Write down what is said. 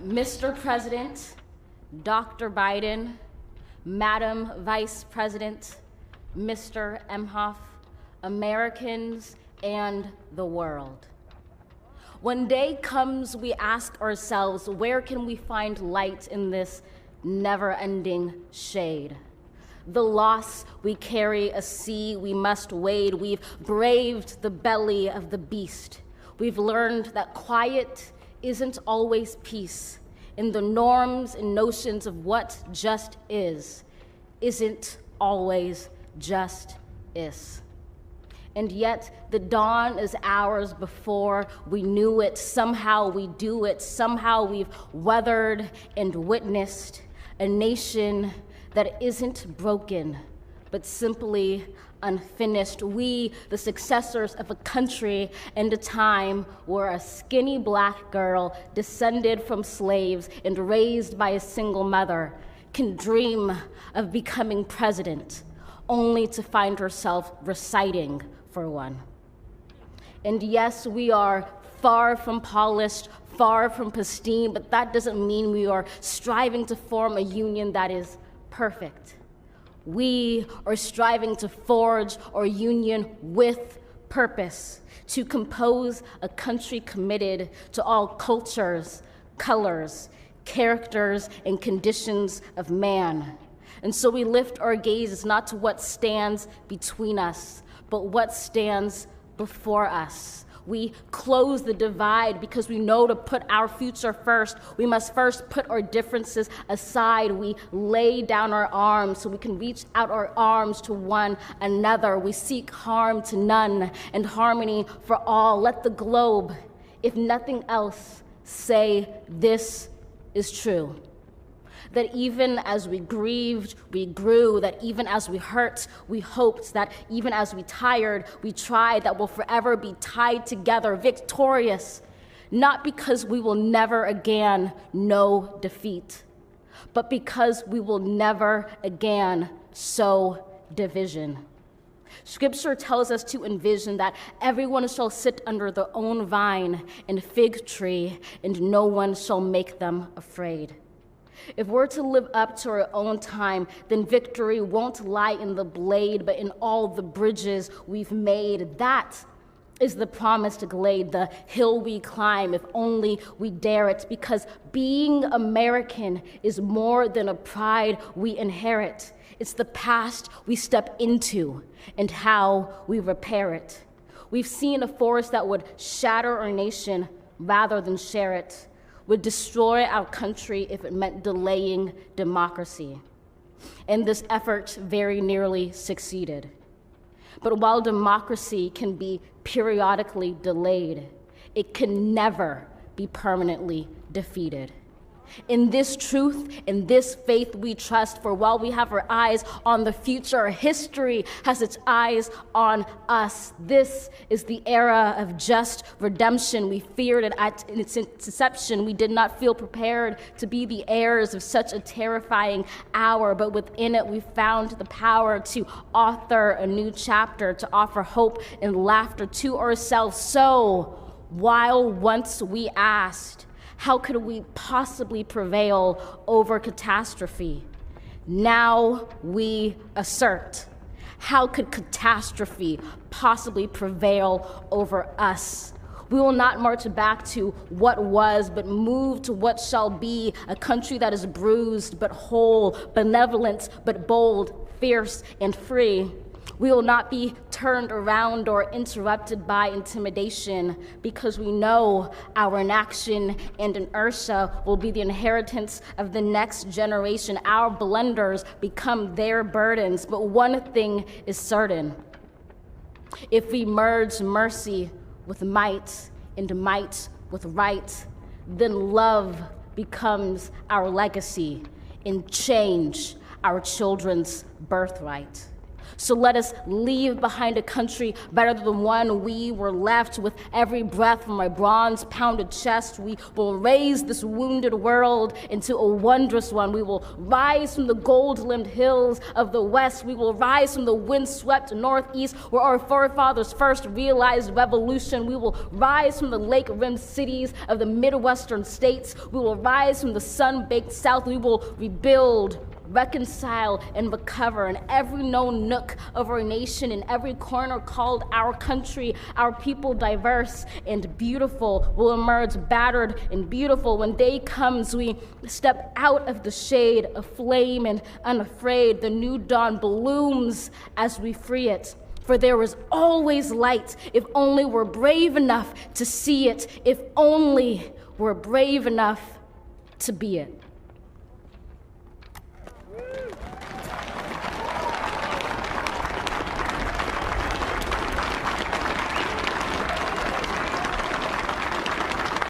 Mr. President, Dr. Biden, Madam Vice President, Mr. Emhoff, Americans, and the world. When day comes, we ask ourselves, where can we find light in this never-ending shade? The loss we carry, a sea we must wade. We've braved the belly of the beast. We've learned that quiet isn't always peace, and the norms and notions of what just isn't always just is. And yet the dawn is ours before we knew it. Somehow we do it. Somehow we've weathered and witnessed a nation that isn't broken, but simply unfinished. We, the successors of a country and a time where a skinny black girl descended from slaves and raised by a single mother can dream of becoming president, only to find herself reciting for one. And yes, we are far from polished, far from pristine, but that doesn't mean we are striving to form a union that is perfect. We are striving to forge our union with purpose, to compose a country committed to all cultures, colors, characters, and conditions of man. And so we lift our gazes not to what stands between us, but what stands before us. We close the divide because we know to put our future first. We must first put our differences aside. We lay down our arms so we can reach out our arms to one another. We seek harm to none and harmony for all. Let the globe, if nothing else, say this is true. That even as we grieved, we grew, that even as we hurt, we hoped, that even as we tired, we tried, that we'll forever be tied together, victorious, not because we will never again know defeat, but because we will never again sow division. Scripture tells us to envision that everyone shall sit under their own vine and fig tree, and no one shall make them afraid. If we're to live up to our own time, then victory won't lie in the blade, but in all the bridges we've made. That is the promised glade, the hill we climb, if only we dare it, because being American is more than a pride we inherit. It's the past we step into and how we repair it. We've seen a force that would shatter our nation rather than share it, would destroy our country if it meant delaying democracy. And this effort very nearly succeeded. But while democracy can be periodically delayed, it can never be permanently defeated. In this truth, in this faith we trust, for while we have our eyes on the future, history has its eyes on us. This is the era of just redemption. We feared it at its inception. We did not feel prepared to be the heirs of such a terrifying hour, but within it we found the power to author a new chapter, to offer hope and laughter to ourselves. So, while once we asked, how could we possibly prevail over catastrophe? Now we assert, how could catastrophe possibly prevail over us? We will not march back to what was, but move to what shall be, a country that is bruised but whole, benevolent but bold, fierce and free. We will not be turned around or interrupted by intimidation, because we know our inaction and inertia will be the inheritance of the next generation. Our blunders become their burdens. But one thing is certain: if we merge mercy with might and might with right, then love becomes our legacy and change our children's birthright. So let us leave behind a country better than the one we were left. With every breath from my bronze-pounded chest, we will raise this wounded world into a wondrous one. We will rise from the gold-limbed hills of the West. We will rise from the wind-swept Northeast, where our forefathers first realized revolution. We will rise from the lake-rimmed cities of the Midwestern states. We will rise from the sun-baked South. We will rebuild, reconcile, and recover in every known nook of our nation, in every corner called our country. Our people, diverse and beautiful, will emerge battered and beautiful. When day comes, we step out of the shade, aflame and unafraid. The new dawn blooms as we free it. For there is always light, if only we're brave enough to see it, if only we're brave enough to be it.